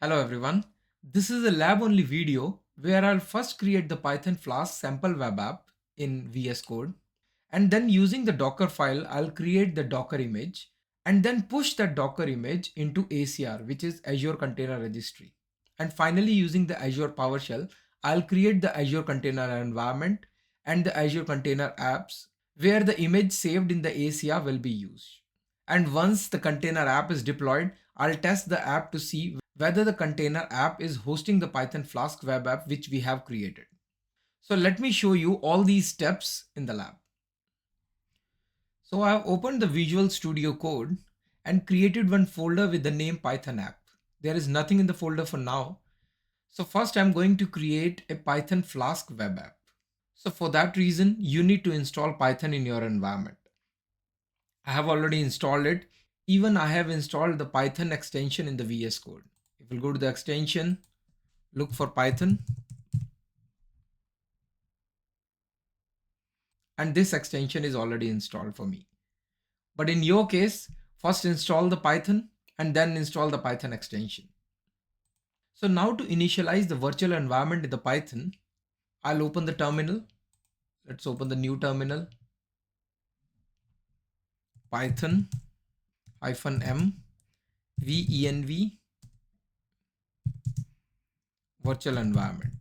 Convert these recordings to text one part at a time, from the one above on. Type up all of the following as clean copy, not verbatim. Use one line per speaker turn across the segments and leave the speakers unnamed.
Hello everyone. This is a lab only video where I'll first create the Python Flask sample web app in VS Code, and then using the Docker file I'll create the Docker image and then push that Docker image into ACR, which is Azure Container Registry. And finally, using the Azure PowerShell, I'll create the Azure Container environment and the Azure Container Apps where the image saved in the ACR will be used. And once the container app is deployed, I'll test the app to see whether the container app is hosting the Python Flask web app which we have created. So let me show you all these steps in the lab. So I have opened the Visual Studio Code and created one folder with the name Python app. There is nothing in the folder for now. So first I'm going to create a Python Flask web app. So for that reason, you need to install Python in your environment. I have already installed it. Even I have installed the Python extension in the VS Code. If we go to the extension, look for Python. And this extension is already installed for me. But in your case, first install the Python and then install the Python extension. So now to initialize the virtual environment in the Python, I'll open the terminal. Let's open the new terminal. Python -m venv virtual environment.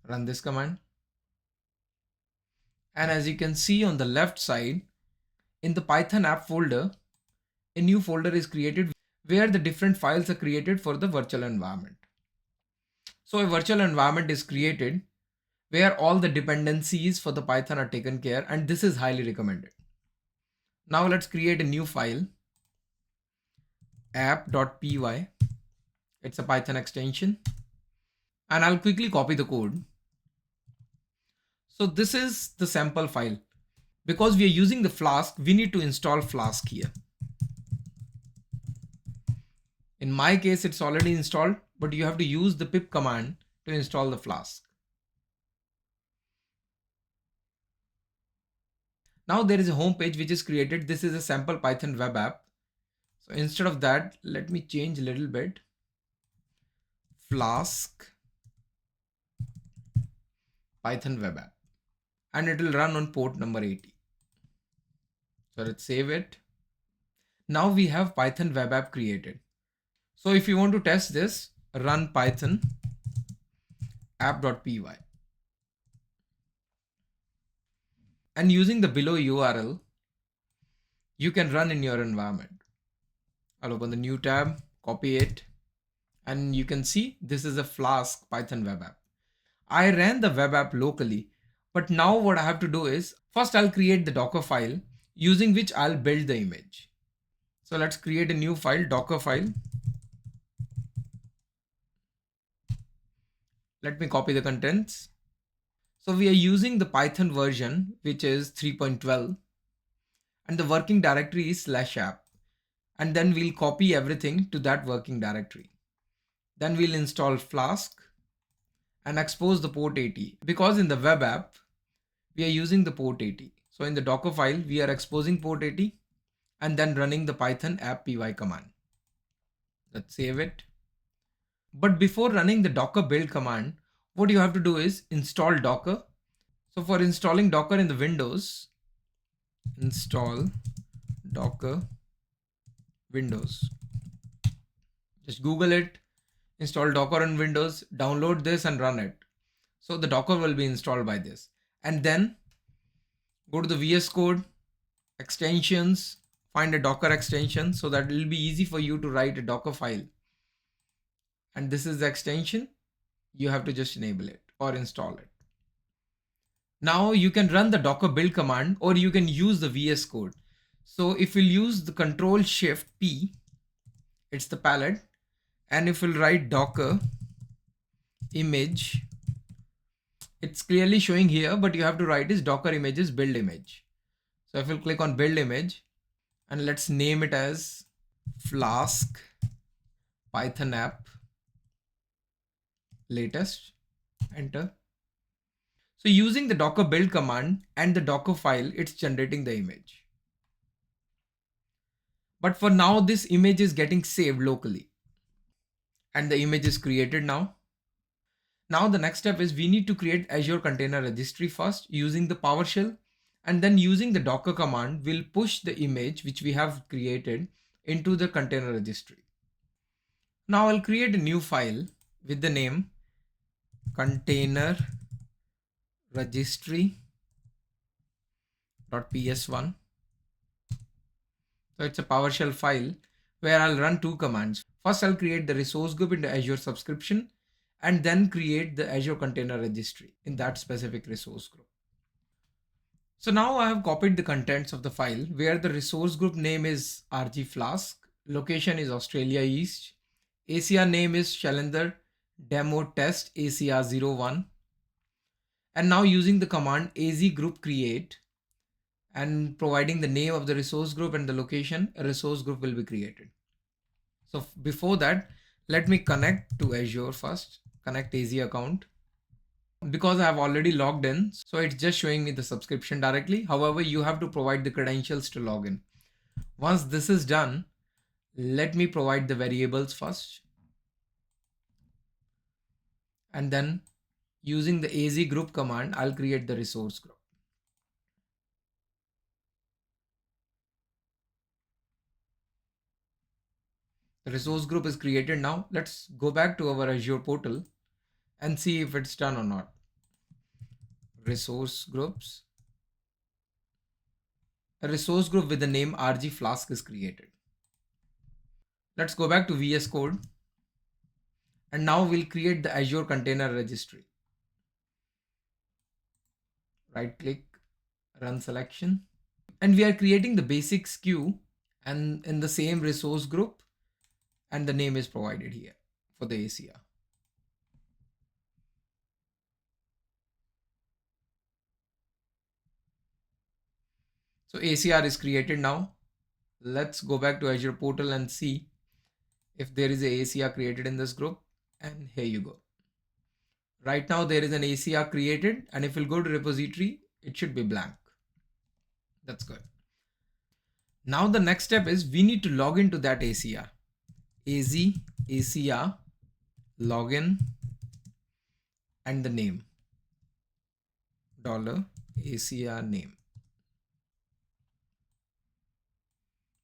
Run this command. And as you can see on the left side, in the Python app folder, a new folder is created where the different files are created for the virtual environment. So a virtual environment is created where all the dependencies for the Python are taken care, and this is highly recommended. Now let's create a new file, app.py. It's a Python extension, and I'll quickly copy the code. So this is the sample file. Because we are using the Flask, we need to install Flask here. In my case, it's already installed, but you have to use the pip command to install the Flask. Now there is a home page which is created. This is a sample Python web app. So instead of that, let me change a little bit. Flask Python web app, and it will run on port number 80. So let's save it. Now we have Python web app created. So if you want to test this, run Python app.py. And using the below URL, you can run in your environment. I'll open the new tab, copy it, and you can see this is a Flask Python web app. I ran the web app locally, but now what I have to do is, first I'll create the Dockerfile using which I'll build the image. So let's create a new file, Dockerfile. Let me copy the contents. So we are using the Python version, which is 3.12, and the working directory is /app. And then we'll copy everything to that working directory. Then we'll install Flask and expose the port 80. Because in the web app, we are using the port 80. So in the Docker file, we are exposing port 80 and then running the Python app.py command. Let's save it. But before running the Docker build command, what you have to do is install Docker. So for installing Docker in the Windows, install Docker Windows. Just Google it, install Docker on Windows, download this and run it. So the Docker will be installed by this. And then go to the VS Code, extensions, find a Docker extension so that it will be easy for you to write a Docker file. And this is the extension. You have to just enable it or install it. Now you can run the Docker build command or you can use the VS Code. So if we'll use the Control-Shift-P, it's the palette. And if we'll write Docker image, it's clearly showing here, but you have to write is Docker images build image. So if we'll click on build image and let's name it as Flask Python app latest, enter. So using the Docker build command and the Docker file, it's generating the image. But for now, this image is getting saved locally. and the image is created now. Now the next step is we need to create Azure Container Registry first using the PowerShell, and then using the Docker command, we'll push the image which we have created into the container registry. Now I'll create a new file with the name container registry.ps1. So it's a PowerShell file where I'll run two commands. First, I'll create the resource group in the Azure subscription, and then create the Azure Container Registry in that specific resource group. So now I have copied the contents of the file where the resource group name is RG Flask, location is Australia East, ACR name is Shalendar Demo Test ACR01, and now using the command az group create and providing the name of the resource group and the location, a resource group will be created. So before that, let me connect to Azure first, connect AZ account. Because I have already logged in, so it's just showing me the subscription directly. However, you have to provide the credentials to log in. Once this is done, let me provide the variables first. And then using the az group command, I'll create the resource group. The resource group is created now. Let's go back to our Azure portal and see if it's done or not. Resource groups. A resource group with the name RG Flask is created. Let's go back to VSCode. And now we'll create the Azure Container Registry. Right click, run selection. And we are creating the basics queue and in the same resource group, and the name is provided here for the ACR. So ACR is created now. Let's go back to Azure portal and see if there is a ACR created in this group. And here you go. Right now there is an ACR created, and if we'll go to repository, it should be blank. That's good. Now the next step is we need to log into that ACR. AZ ACR login and the name $ACR name.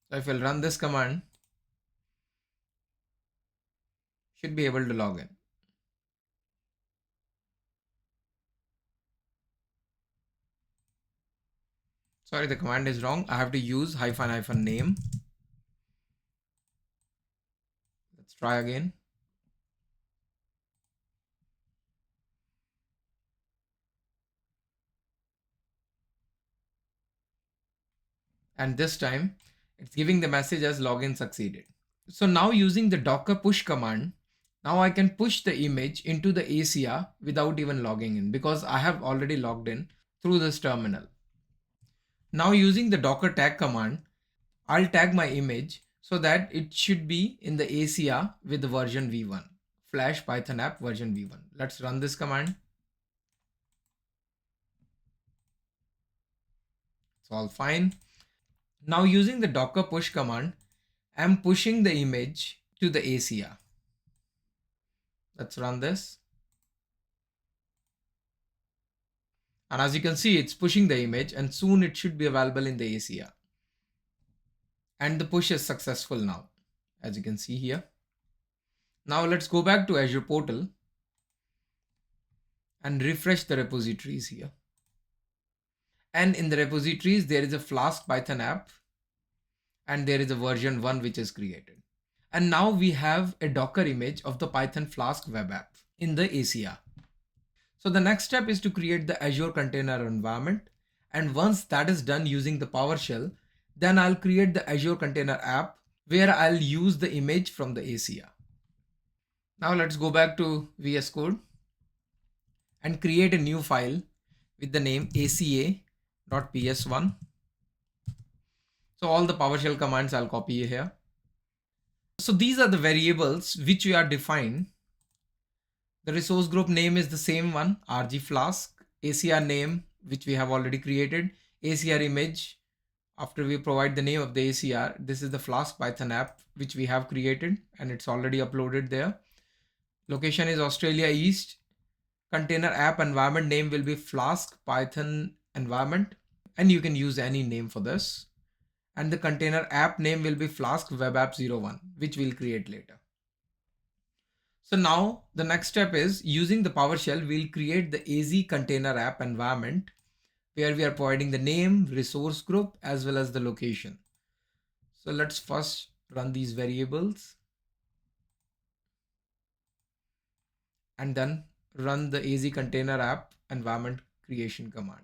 So if I'll run this command, should be able to log in. Sorry, the command is wrong. I have to use -- name. Let's try again. And this time it's giving the message as login succeeded. So now using the Docker push command, now I can push the image into the ACR without even logging in, because I have already logged in through this terminal. Now using the Docker tag command, I'll tag my image so that it should be in the ACR with the version v1, Flash Python app version v1. Let's run this command. It's all fine. Now using the Docker push command, I'm pushing the image to the ACR. Let's run this. And as you can see, it's pushing the image, and soon it should be available in the ACR. And the push is successful now, as you can see here. Now let's go back to Azure portal and refresh the repositories here. And in the repositories, there is a Flask Python app, and there is a version 1 which is created. And now we have a Docker image of the Python Flask web app in the ACR. So the next step is to create the Azure Container environment. And once that is done using the PowerShell, then I'll create the Azure Container app where I'll use the image from the ACR. Now let's go back to VSCode and create a new file with the name aca.ps1. So all the PowerShell commands I'll copy here. So these are the variables which we are defined. The resource group name is the same one, RG Flask. ACR name, which we have already created. ACR image, after we provide the name of the ACR, this is the Flask Python app which we have created, and it's already uploaded there. Location is Australia East. Container app environment name will be Flask Python environment, and you can use any name for this. And the container app name will be Flask Web App 01, which we'll create later. So now the next step is using the PowerShell, we'll create the AZ container app environment where we are providing the name, resource group, as well as the location. So let's first run these variables and then run the AZ container app environment creation command.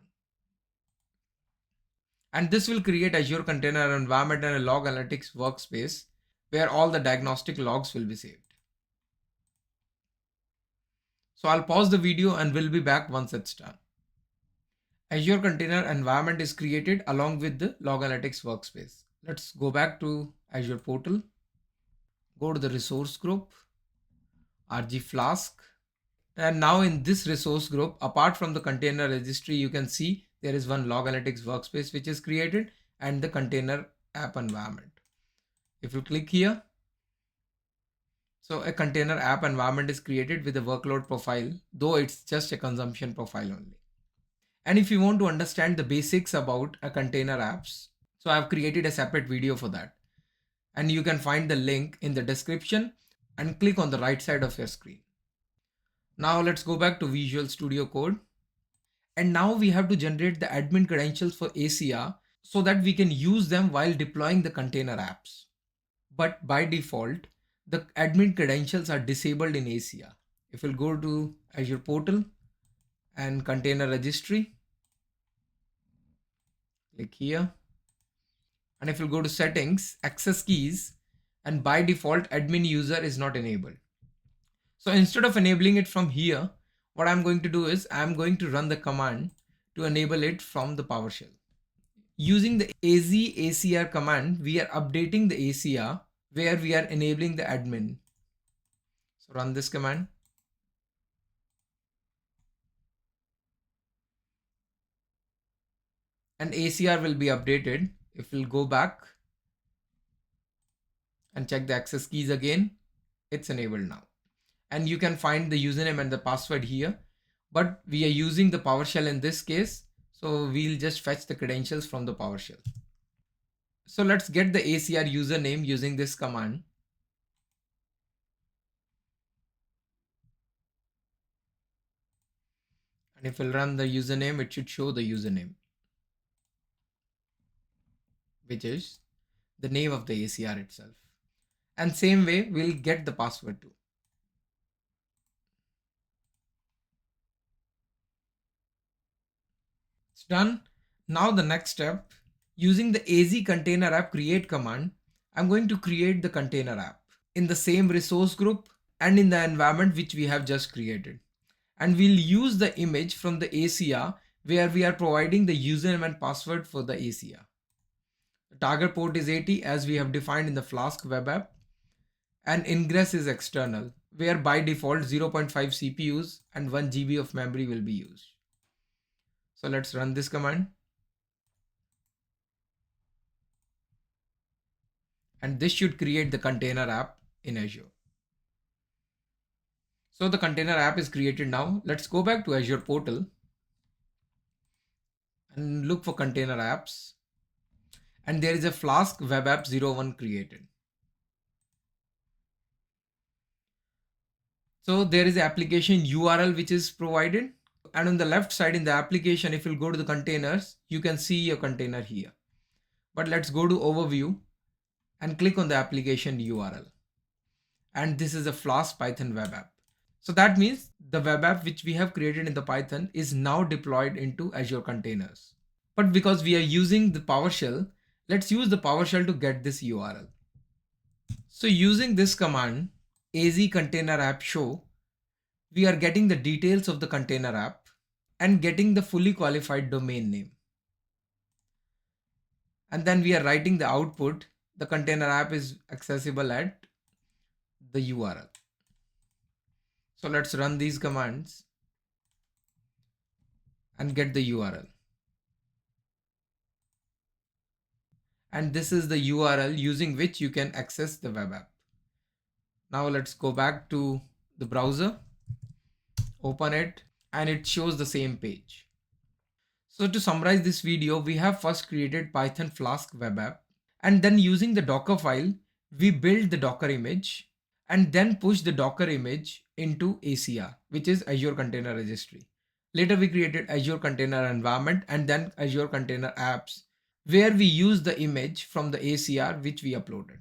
And this will create Azure Container Environment and a log analytics workspace where all the diagnostic logs will be saved. So I'll pause the video and we'll be back once it's done. Azure Container Environment is created along with the log analytics workspace. Let's go back to Azure portal, go to the resource group, RG Flask. And now in this resource group, apart from the container registry, you can see there is one log analytics workspace which is created and the container app environment. If you click here, so a container app environment is created with a workload profile, though it's just a consumption profile only. And if you want to understand the basics about a container apps, so I've created a separate video for that. And you can find the link in the description and click on the right side of your screen. Now let's go back to Visual Studio Code. And now we have to generate the admin credentials for ACR so that we can use them while deploying the container apps. But by default, the admin credentials are disabled in ACR. If we'll go to Azure portal and container registry, click here. And if you go to settings, access keys, and by default, admin user is not enabled. So instead of enabling it from here, what I'm going to do is I'm going to run the command to enable it from the PowerShell. Using the AZ ACR command, we are updating the ACR where we are enabling the admin. So run this command. And ACR will be updated. If we'll go back and check the access keys again, it's enabled now. And you can find the username and the password here, but we are using the PowerShell in this case. So we'll just fetch the credentials from the PowerShell. So let's get the ACR username using this command. And if we'll run the username, it should show the username, which is the name of the ACR itself. And same way, we'll get the password too. It's done. Now the next step, using the AZ container app create command, I'm going to create the container app in the same resource group and in the environment which we have just created. And we'll use the image from the ACR where we are providing the username and password for the ACR. The target port is 80 as we have defined in the Flask web app, and ingress is external where by default 0.5 CPUs and 1 GB of memory will be used. So let's run this command. And this should create the container app in Azure. So the container app is created now. Let's go back to Azure portal and look for container apps. And there is a Flask web app 01 created. So there is an application URL which is provided. And on the left side in the application, if you'll go to the containers, you can see your container here. But let's go to overview and click on the application URL. And this is a Flask Python web app. So that means the web app which we have created in the Python is now deployed into Azure containers. But because we are using the PowerShell, let's use the PowerShell to get this URL. So using this command, AZ container app show, we are getting the details of the container app and getting the fully qualified domain name. And then we are writing the output. The container app is accessible at the URL. So let's run these commands and get the URL. And this is the URL using which you can access the web app. Now let's go back to the browser, open it, and it shows the same page. So to summarize this video, we have first created Python Flask web app, and then using the Dockerfile, we build the Docker image and then push the Docker image into ACR, which is Azure Container Registry. Later we created Azure Container Environment and then Azure Container Apps, where we use the image from the ACR which we uploaded.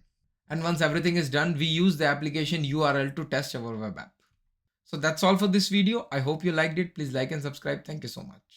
And once everything is done, we use the application URL to test our web app. So that's all for this video. I hope you liked it. Please like and subscribe. Thank you so much.